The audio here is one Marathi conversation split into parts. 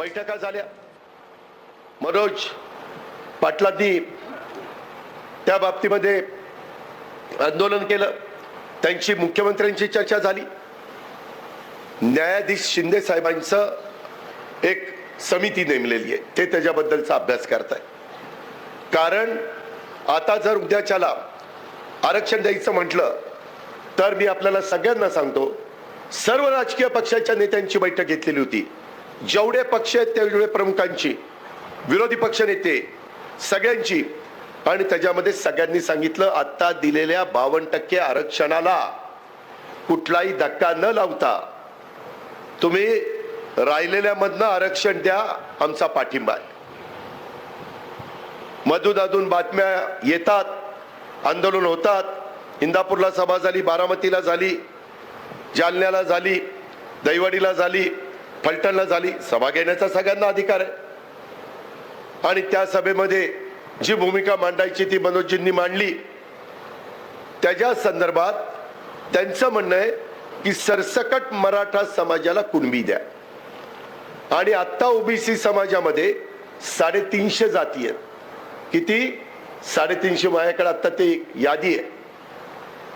बैठका झाल्या, मनोज पाटलांनी त्या बाबतीमध्ये आंदोलन केलं, त्यांची मुख्यमंत्र्यांची चर्चा झाली. न्यायाधीश शिंदे साहेबांचं एक समिती नेमलेली आहे, ते त्याच्याबद्दलचा अभ्यास करताय. कारण आता जर उद्याच्याला आरक्षण द्यायचं म्हटलं तर मी आपल्याला सगळ्यांना सांगतो, सर्व राजकीय पक्षाच्या नेत्यांची बैठक घेतलेली होती. जेवढे पक्ष आहेत तेवढे प्रमुखांची, विरोधी पक्ष नेते सगळ्यांची, आणि त्याच्यामध्ये सगळ्यांनी सांगितलं आता दिलेल्या 52% आरक्षणाला कुठलाही धक्का न लावता तुम्ही राहिलेल्यामधनं आरक्षण द्या, आमचा पाठिंबा आहे. मधून बातम्या येतात, आंदोलन होतात. इंदापूरला सभा झाली, बारामतीला झाली, जालन्याला झाली, दहिवडीला झाली, फलटणला झाली. सभा घेण्याचा सगळ्यांना अधिकार आहे. आणि त्या सभेमध्ये जी भूमिका मांडायची ती मनोजजींनी मांडली. त्याच्या संदर्भात त्यांचं म्हणणं आहे की सरसकट मराठा समाजाला कुणबी द्या. आणि आता ओबीसी समाजामध्ये 350 जाती आहेत. किती? 350. माझ्याकडे आता ते यादी आहे.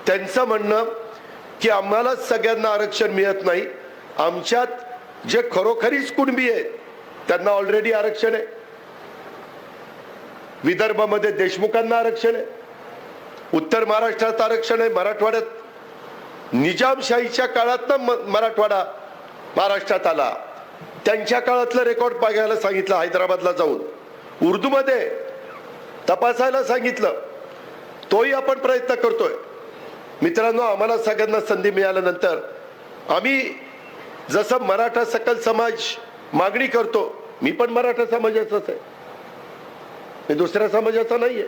त्यांचं म्हणणं की आम्हाला सगळ्यांना आरक्षण मिळत नाही, आमच्यात जे खरोखरीच कुणबी आहेत त्यांना ऑलरेडी आरक्षण आहे. विदर्भामध्ये देशमुखांना आरक्षण आहे, उत्तर महाराष्ट्रात आरक्षण आहे, मराठवाड्यात निजामशाहीच्या काळात मराठवाडा महाराष्ट्रात आला. त्यांच्या काळातलं रेकॉर्ड बघायला सांगितलं, हैदराबादला जाऊन उर्दूमध्ये तपासायला सांगितलं. तोही आपण प्रयत्न करतोय. मित्रांनो, आम्हाला सगळ्यांना संधी मिळाल्यानंतर आम्ही जसं मराठा सकल समाज मागणी करतो, मी पण मराठा समाजाचाच आहे, मी दुसऱ्या समाजाचा नाहीये.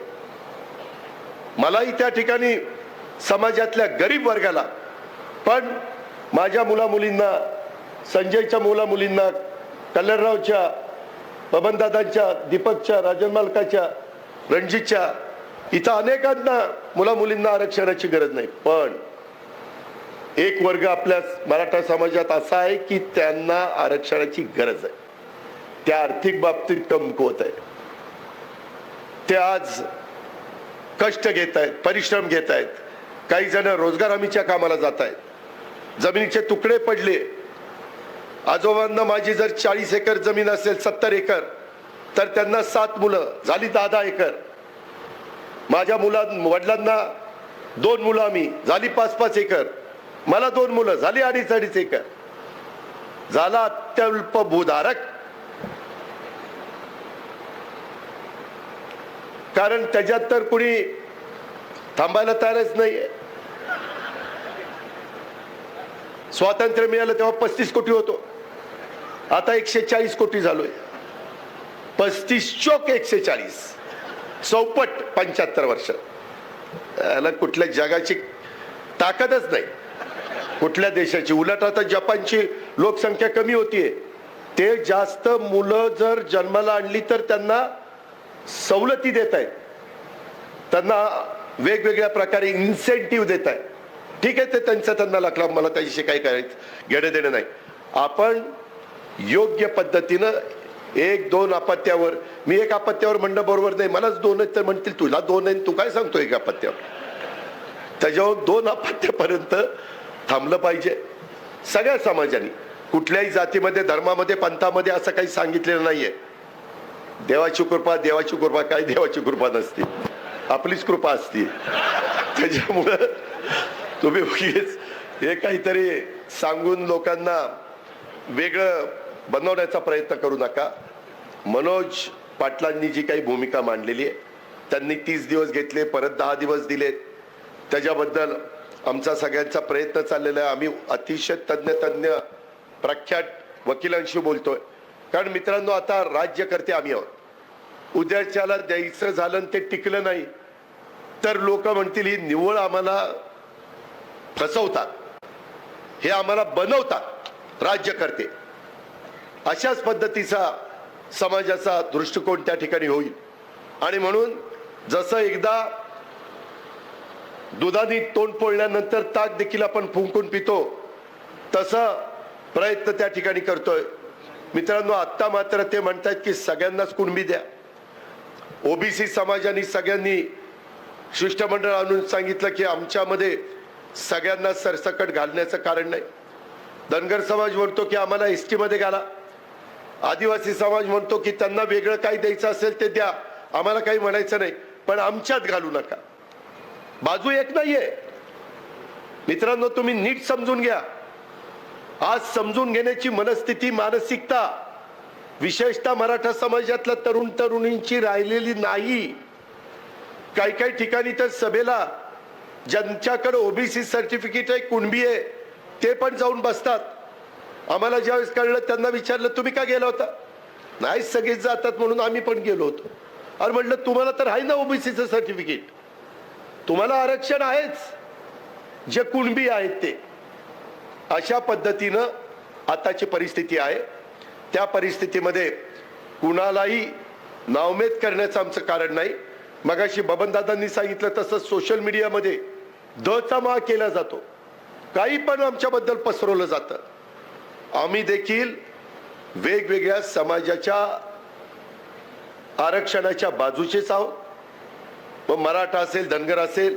मलाही त्या ठिकाणी समाजातल्या गरीब वर्गाला, पण माझ्या मुलामुलींना, संजयच्या मुलामुलींना, कल्याणरावच्या, बबनदादांच्या, दीपकच्या, राजन मालकाच्या, रणजितच्या, इथं अनेकांना मुलामुलींना आरक्षणाची गरज नाही. पण एक वर्ग आपल्या मराठा समाजात असा आहे की त्यांना आरक्षणाची गरज आहे. त्या आर्थिक बाबतीत कमकुवत आहे. ते आज कष्ट घेत आहेत, परिश्रम घेत आहेत. काही जण रोजगार हमीच्या कामाला जात आहेत. जमिनीचे तुकडे पडले. आजोबांना माझी जर 40 एकर जमीन असेल, 70 एकर, तर त्यांना 7 मुलं झाली, 10 एकर. माझ्या वडिलांना 2 मुलं, आम्ही झाली 5 एकर. मला 2 मुलं झाली 2.5 एकर. झाला अत्यल्प भूधारक. कारण त्याच्यात तर कुणी थांबायला तयारच नाहीये. स्वातंत्र्य मिळालं तेव्हा 35 कोटी होतो, आता 140 कोटी झालोय. 35 चोक 140, चौपट 75 वर्ष. याला कुठल्या जगाची ताकदच नाही, कुठल्या देशाची. उलट आता जपानची लोकसंख्या कमी होतीये. ते जास्त मुलं जर जन्माला आणली तर त्यांना सवलती देत आहेत, त्यांना वेगवेगळ्या प्रकारे इन्सेंटिव्ह देत आहेत. ठीक आहे, ते त्यांना लागला, मला त्याच्याशी काही करायचं घेणं देणं नाही. आपण योग्य पद्धतीनं 1-2 अपत्यावर, मी एक अपत्यावर म्हणणं बरोबर नाही. मलाच 2 आहेत तर म्हणतील तुला 2 आहे, तू काय सांगतो एक अपत्यावर. त्याच्यावर 2 अपत्यापर्यंत थांबलं पाहिजे. सगळ्या समाजाने, कुठल्याही जातीमध्ये, धर्मामध्ये, पंथामध्ये असं काही सांगितलेलं नाहीये. देवाची कृपा, देवाची कृपा काय, देवाची कृपा नसते, आपलीच कृपा असते. त्याच्यामुळं तुम्ही उगीच हे काहीतरी सांगून लोकांना वेगळं बनवण्याचा प्रयत्न करू नका. मनोज पाटलांनी जी काही भूमिका मांडलेली आहे, त्यांनी 30 दिवस घेतले, परत 10 दिवस दिलेत. त्याच्याबद्दल आमचा सगळ्यांचा प्रयत्न चाललेला आहे. आम्ही अतिशय तज्ञ प्रख्यात वकिलांशी बोलतोय. कारण मित्रांनो, आता राज्यकर्ते आम्ही आहोत. उद्याच्याला द्यायचं झालं ते टिकलं नाही तर लोक म्हणतील ही निव्वळ आम्हाला फसवतात, हे आम्हाला बनवतात राज्यकर्ते. अशाच पद्धतीचा समाजाचा दृष्टिकोन त्या ठिकाणी होईल. आणि म्हणून जसं एकदा दुधाने तोंड पोळल्यानंतर ताक देखील आपण फुंकून पितो, तसा प्रयत्न त्या ठिकाणी करतोय. मित्रांनो, आता मात्र ते म्हणतात की सगळ्यांनाच कुणबी द्या. ओबीसी समाजाने सगळ्यांनी शिष्टमंडळ आणून सांगितलं की आमच्यामध्ये सगळ्यांना सरसकट घालण्याचं कारण नाही. धनगर समाज म्हणतो की आम्हाला एसटी मध्ये घाला. आदिवासी समाज म्हणतो की त्यांना वेगळं काही द्यायचं असेल ते द्या, आम्हाला काही म्हणायचं नाही, पण आमच्यात घालू नका. बाजू एक नाहीये मित्रांनो, तुम्ही नीट समजून घ्या. आज समजून घेण्याची मनस्थिती, मानसिकता विशेषतः मराठा समाजातल्या तरुण तरुणींची राहिलेली नाही. काही काही ठिकाणी तर सभेला ज्यांच्याकडे ओबीसी सर्टिफिकेट आहे, कुणबी आहे, ते पण जाऊन बसतात. आम्हाला ज्यावेळेस कळलं त्यांना विचारलं तुम्ही का गेला होता? नाही, सगळेच जातात म्हणून आम्ही पण गेलो होतो. अरे म्हटलं तुम्हाला तर आहे ना ओबीसीचं सर्टिफिकेट, तुम्हाला आरक्षण आहेच, जे कुणबी आहेत ते. अशा पद्धतीनं आताची परिस्थिती आहे. त्या परिस्थितीमध्ये कुणालाही नावमेद करण्याचं आमचं कारण नाही. मगाशी बबनदादांनी सांगितलं तसं सोशल मीडियामध्ये दचा मा केला जातो, काही पण आमच्याबद्दल पसरवलं जातं. आम्ही देखील वेगवेगळ्या समाजाच्या आरक्षणाच्या बाजूचेच आहोत, मग मराठा असेल, धनगर असेल.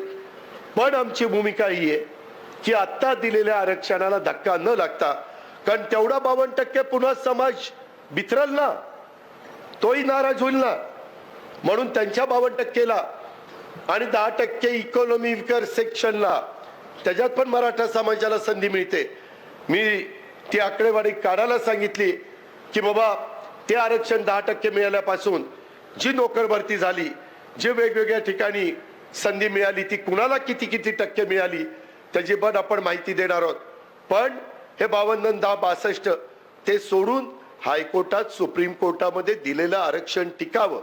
पण आमची भूमिका ही आहे की आता दिलेल्या आरक्षणाला धक्का न लागता, कारण तेवढा 52% पुन्हा समाज बिथरल ना, तोही नाराज होईल ना, म्हणून त्यांच्या 52%ला आणि 10% इकॉनॉमी विकर सेक्शनला, त्याच्यात पण मराठा समाजाला संधी मिळते. मी ती आकडेवारी काढायला सांगितली की बाबा ते आरक्षण 10% मिळाल्यापासून जी नोकर भरती झाली, जे वेगवेगळ्या ठिकाणी संधी मिळाली, ती कुणाला किती किती टक्के मिळाली त्याची पण आपण माहिती देणार आहोत. पण हे 52 10 62 ते सोडून हायकोर्टात, सुप्रीम कोर्टामध्ये दिलेलं आरक्षण टिकावं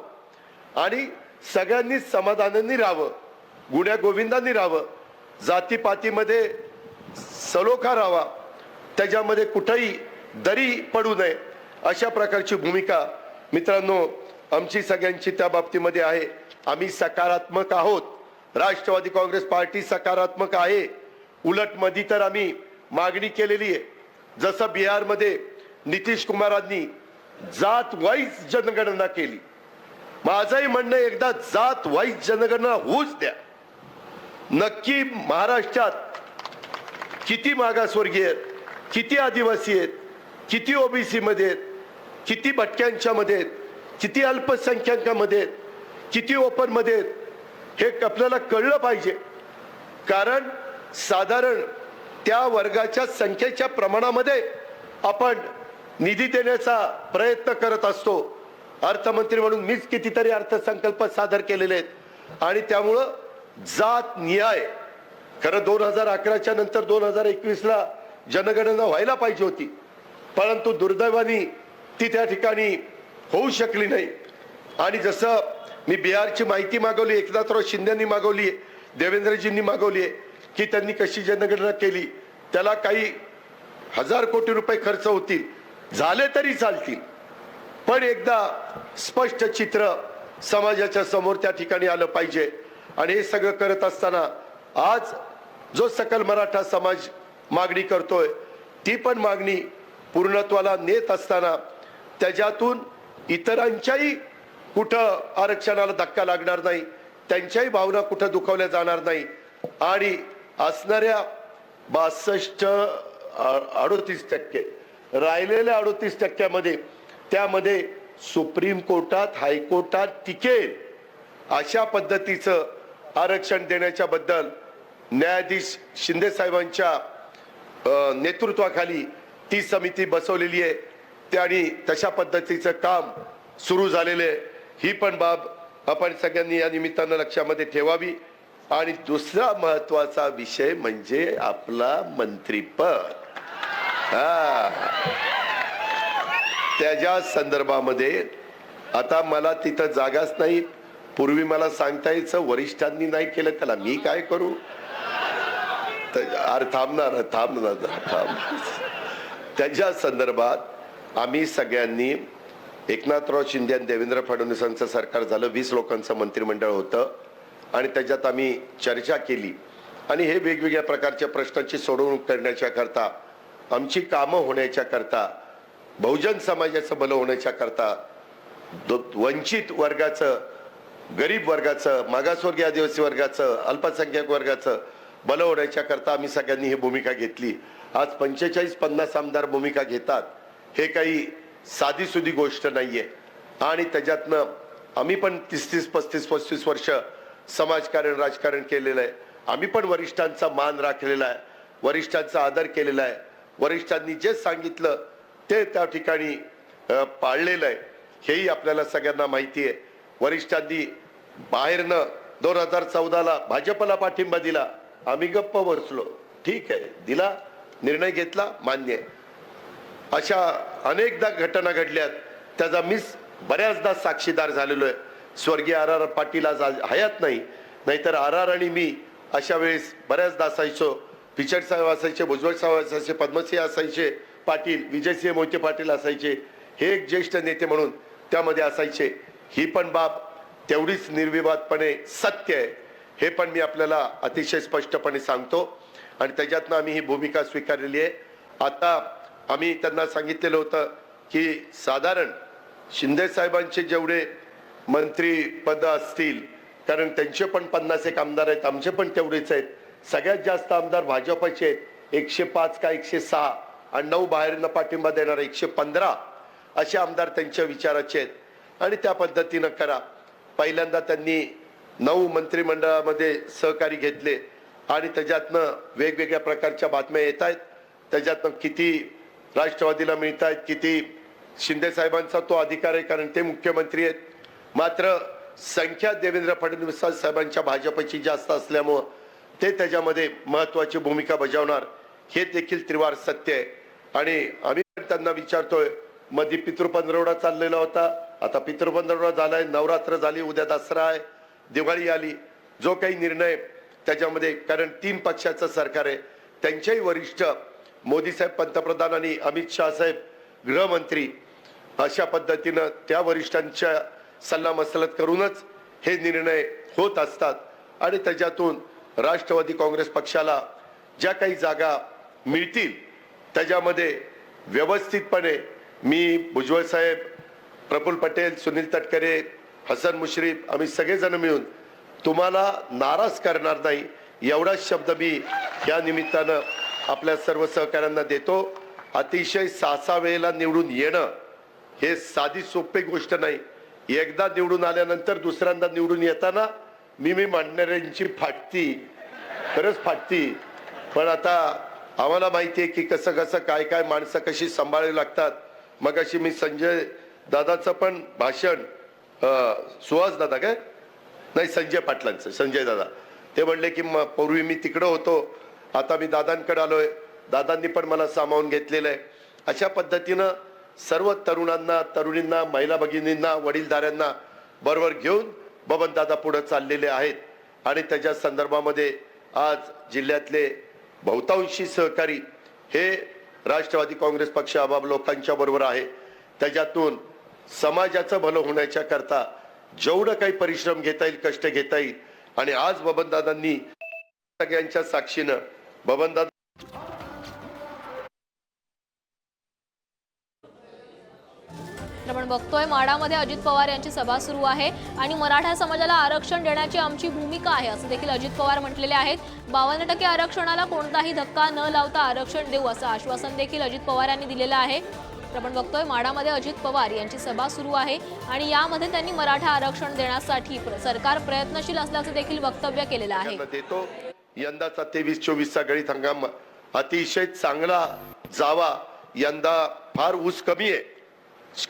आणि सगळ्यांनी समाधानाने राहावं, गुण्या गोविंदांनी राहावं, जातीपातीमध्ये सलोखा राहावा, त्याच्यामध्ये कुठेही दरी पडू नये, अशा प्रकारची भूमिका मित्रांनो आमची सगळ्यांची त्या बाबतीमध्ये आहे. आम्ही सकारात्मक आहोत. राष्ट्रवादी काँग्रेस पार्टी सकारात्मक आहे. उलट मध्ये तर आम्ही मागणी केलेली आहे, जसं बिहारमध्ये नितीश कुमारांनी जात वाईज जनगणना केली. माझंही म्हणणं एकदा जात वाईज जनगणना होऊच द्या. नक्की महाराष्ट्रात किती मागासवर्गीय आहेत, किती आदिवासी आहेत, किती ओबीसी मध्ये आहेत, किती भटक्यांच्या मध्ये आहेत, किती अल्पसंख्याकांमध्ये आहेत, किती ओपन मध्ये आहेत, हे आपल्याला कळलं पाहिजे. कारण साधारण त्या वर्गाच्या संख्येच्या प्रमाणामध्ये आपण निधी देण्याचा प्रयत्न करत असतो. अर्थमंत्री म्हणून मीच कितीतरी अर्थसंकल्प सादर केलेले आहेत आणि त्यामुळं जात न्याय खरं 2011च्या नंतर 2021ला जनगणना व्हायला पाहिजे होती, परंतु दुर्दैवाने ती त्या ठिकाणी होऊ शकली नाही. आणि जसं मी बिहारची माहिती मागवली, एकनाथराव शिंदेंनी मागवली, देवेंद्रजींनी मागवली की त्यांनी कशी जनगणना केली, त्याला काही 1000 कोटी रुपये खर्च होतील, झाले तरी चालतील, पण एकदा स्पष्ट चित्र समाजाच्या समोर त्या ठिकाणी आलं पाहिजे. आणि हे सगळं करत असताना आज जो सकल मराठा समाज मागणी करतोय, ती पण मागणी पूर्णत्वाला नेत असताना त्याच्यातून इतरांच्याही कुठं आरक्षणाला धक्का लागणार नाही, त्यांच्याही भावना कुठं दुखावल्या जाणार नाही. आणि असणाऱ्या 38% राहिलेल्या 38% त्यामध्ये सुप्रीम कोर्टात, हायकोर्टात टिकेल अशा पद्धतीचं आरक्षण देण्याच्या बद्दल न्यायाधीश शिंदे साहेबांच्या नेतृत्वाखाली ती समिती बसवलेली आहे. आणि तशा पद्धतीचं काम सुरू झालेलं आहे. ही पण बाब आपण सगळ्यांनी या निमित्तानं लक्षामध्ये ठेवावी. आणि दुसरा महत्वाचा विषय म्हणजे आपला मंत्रीपद. त्याच्या संदर्भामध्ये आता मला तिथं जागाच नाही. पूर्वी मला सांगता यायचं वरिष्ठांनी नाही केलं त्याला मी काय करू. अरे थांबणार. त्याच्या संदर्भात आम्ही सगळ्यांनी, एकनाथराव शिंदे आणि देवेंद्र फडणवीसांचं सरकार झालं, 20 लोकांचं मंत्रिमंडळ होतं आणि त्याच्यात आम्ही चर्चा केली आणि हे वेगवेगळ्या प्रकारच्या प्रश्नांची सोडवणूक करण्याच्या करता, आमची कामं होण्याच्या करता बहुजन समाजाचं भलं होण्याच्या करता वंचित वर्गाचं, गरीब वर्गाचं, मागासवर्गीय आदिवासी वर्गाचं, अल्पसंख्याक वर्गाचं भलं होण्याच्या करता आम्ही सगळ्यांनी ही भूमिका घेतली। आज 45-50 आमदार भूमिका घेतात हे काही साधीसुधी गोष्ट नाहीये आणि त्याच्यातनं आम्ही पण 30-35 वर्ष समाजकारण राजकारण केलेलं आहे। आम्ही पण वरिष्ठांचा मान राखलेला आहे, वरिष्ठांचा आदर केलेला आहे, वरिष्ठांनी जे सांगितलं ते त्या ठिकाणी पाळलेलं आहे हेही आपल्याला सगळ्यांना माहिती आहे। वरिष्ठांनी बाहेरनं 2014ला भाजपला पाठिंबा दिला, आम्ही गप्प बसलो, ठीक आहे, दिला, निर्णय घेतला, मान्य आहे। अशा अनेकदा घटना घडल्यात, त्याचा मी बऱ्याचदा साक्षीदार झालेलो आहे। स्वर्गीय RR पाटील आज हयात नाही, नाहीतर RR आणि मी अशा वेळेस बऱ्याचदा असायचो। पिचड साहेब असायचे, भुजबळ साहेब असायचे, पद्मसिंह असायचे, पाटील, विजयसिंह मोहिते पाटील असायचे, हे एक ज्येष्ठ नेते म्हणून त्यामध्ये असायचे। ही पण बाब तेवढीच निर्विवादपणे सत्य आहे, हे पण मी आपल्याला अतिशय स्पष्टपणे सांगतो आणि त्याच्यातनं आम्ही ही भूमिका स्वीकारलेली आहे। आता आम्ही त्यांना सांगितलेलं होतं की साधारण शिंदे साहेबांचे जेवढे मंत्री पद असतील, कारण त्यांचे पण 50 आमदार आहेत, आमचे पण तेवढेच आहेत, सगळ्यात जास्त आमदार भाजपचे आहेत, 105 का 106 आणि 9 बाहेरनं पाठिंबा देणारे 115 असे आमदार त्यांच्या विचाराचे आहेत आणि त्या पद्धतीनं करा। पहिल्यांदा त्यांनी 9 मंत्रिमंडळामध्ये सहकारी घेतले आणि त्याच्यातनं वेगवेगळ्या प्रकारच्या बातम्या येत आहेत, त्याच्यातनं किती राष्ट्रवादीला मिळत आहेत, किती शिंदे साहेबांचा तो अधिकार आहे कारण ते मुख्यमंत्री आहेत, मात्र संख्या देवेंद्र फडणवीस साहेबांच्या भाजपची जास्त असल्यामुळं ते त्याच्यामध्ये महत्त्वाची भूमिका बजावणार, हे देखील त्रिवार सत्य आहे। आणि आम्ही त्यांना विचारतोय, मध्ये पितृपंधरवडा चाललेला होता, आता पितृपंधरवडा झालाय, नवरात्र झाली, उद्या दसरा आहे, दिवाळी आली, जो काही निर्णय त्याच्यामध्ये, कारण 3 पक्षाचं सरकार आहे, त्यांच्याही वरिष्ठ मोदी साहेब पंतप्रधान आणि अमित शाह साहेब गृहमंत्री अशा पद्धतीनं त्या वरिष्ठांच्या सल्लामसलत करूनच हे निर्णय होत असतात आणि त्याच्यातून राष्ट्रवादी काँग्रेस पक्षाला ज्या काही जागा मिळतील त्याच्यामध्ये व्यवस्थितपणे मी, भुजबळ साहेब, प्रफुल्ल पटेल, सुनील तटकरे, हसन मुश्रीफ, आम्ही सगळेजण मिळून तुम्हाला नाराज करणार नाही एवढाच शब्द मी या निमित्तानं आपल्या सर्व सहकाऱ्यांना देतो। अतिशय 6 वेळेला निवडून येणं हे साधी सोपी गोष्ट नाही। एकदा निवडून आल्यानंतर दुसऱ्यांदा निवडून येताना मी मांडणाऱ्यांची फाटती, खरंच फाटती, पण आता आम्हाला माहिती आहे की कसं कसं काय काय माणसं कशी सांभाळावी लागतात। मग अशी मी संजय दादाचं पण भाषण, सुहास दादा काय नाही, संजय पाटलांचं, संजय दादा ते म्हणले की पूर्वी मी तिकडं होतो, आता मी दादांकडे आलोय, दादांनी पण मला सामावून घेतलेलं आहे। अशा पद्धतीनं सर्व तरुणांना, तरुणींना, महिला भगिनींना, वडीलधाऱ्यांना बरोबर घेऊन बबन दादा पुढे चाललेले आहेत आणि त्याच्या संदर्भामध्ये आज जिल्ह्यातले बहुतांशी सहकारी हे राष्ट्रवादी काँग्रेस पक्ष आबाब लोकांच्या बरोबर आहे। त्याच्यातून समाजाचं भलं होण्याच्या करता जेवढं काही परिश्रम घेता येईल, कष्ट घेता येईल आणि आज बबनदादांनी सगळ्यांच्या साक्षीनं बबनदादा आपण बघतोय माढामध्ये अजित पवार यांची सभा सुरू आहे आणि मराठा समाजाला आरक्षण देण्याची आमची भूमिका आहे असं देखील अजित पवार म्हटलेले आहेत। 52% आरक्षणाला कोणताही धक्का न लावता आरक्षण देऊ असं आश्वासन देखील अजित पवार यांनी दिलेलं आहे। आपण बघतोय माढामध्ये अजित पवार यांची सभा सुरू आहे आणि यामध्ये त्यांनी मराठा आरक्षण देण्यासाठी सरकार प्रयत्नशील असल्याचं देखील वक्तव्य केलेलं आहे। देतो यंदाचा 23-24 गळीत हंगाम अतिशय चांगला जावा। यंदा फार ऊस कमी आहे,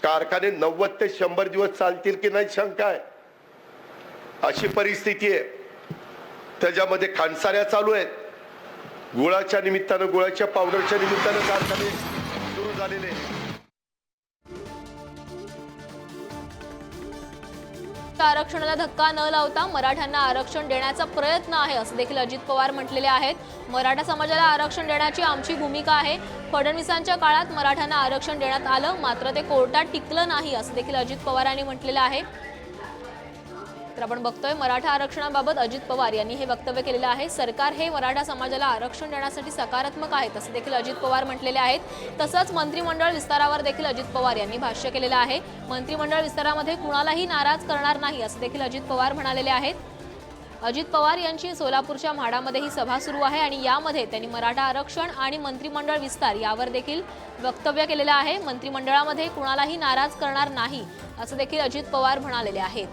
कारखाने 90 ते 100 दिवस चालतील की नाही शंका आहे, अशी परिस्थिती आहे। त्याच्यामध्ये खानसाऱ्या चालू आहेत, गुळाच्या निमित्तानं, गुळाच्या पावडरच्या निमित्तानं कारखाने सुरू झालेले। आरक्षणाला धक्का न लावता मराठ्यांना आरक्षण देण्याचा प्रयत्न आहे असं देखील अजित पवार म्हटलेले आहेत। मराठा समाजाला आरक्षण देण्याची आमची भूमिका आहे। फडणवीसांच्या काळात मराठ्यांना आरक्षण देण्यात आलं, मात्र ते कोर्टात टिकलं नाही असं देखील अजित पवारांनी म्हटलेलं आहे। तर आपण बघतोय मराठा आरक्षणाबाबत अजित पवार यांनी हे वक्तव्य केलेलं आहे. सरकार हे मराठा समाजाला आरक्षण देण्यासाठी सकारात्मक आहे असं देखील अजित पवार म्हटलेले आहेत. तसंच मंत्रिमंडळ विस्तारावर देखील अजित पवार यांनी भाष्य केलेलं आहे. मंत्रिमंडळ विस्तारामध्ये कुणालाही नाराज करणार नाही असं देखील अजित पवार म्हणालेले आहेत. अजित पवार यांची सोलापूरच्या म्हाडामध्ये ही सभा सुरू आहे आणि यामध्ये त्यांनी मराठा आरक्षण आणि मंत्रिमंडळ विस्तार यावर देखील वक्तव्य केलेलं आहे. मंत्रिमंडळामध्ये कुणालाही नाराज करणार नाही असं देखील अजित पवार म्हणालेले आहेत.